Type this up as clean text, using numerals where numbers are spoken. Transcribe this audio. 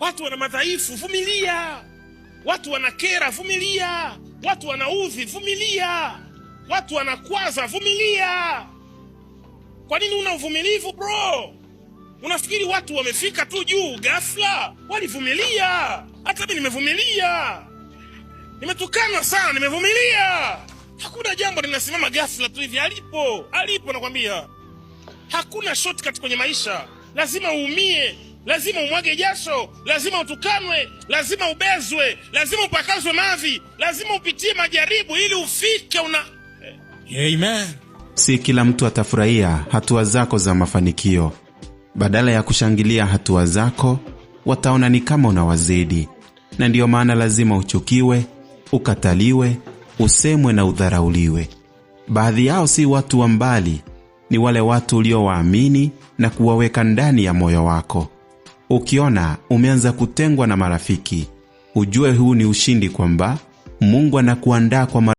Watu wana madhaifu, vumilia. Watu wanakera, vumilia. Watu wanaudhi, vumilia. Watu wanakwaza, vumilia. Kwa nini una uvumilivu bro? Unafikiri watu wamefika tu juu ghafla? Walivumilia. Hata mimi nimevumilia. Nimetukana sana, nimevumilia. Hakuna jambo linasimama ghafla tu hivi. Alipo nakwambia. Hakuna shortcut kwenye maisha. Lazima uumie, lazima umwage jasho, lazima utukanwe, lazima ubezwe, lazima upakazwe mavi, lazima upitie majaribu ili ufike Amen. Si kila mtu atafurahia hatua zako za mafanikio. Badala ya kushangilia hatua zako, wataona ni kama unawazidi. Na ndiyo maana lazima uchukiwe, ukataliwe, usemwe na udharauliwe. Baadhi yao si watu wa mbali, ni wale watu uliowaamini na kuwaweka ndani ya moyo wako. Ukiona umeanza kutengwa na marafiki, ujue huu ni ushindi kwamba Mungu anakuandaa kwa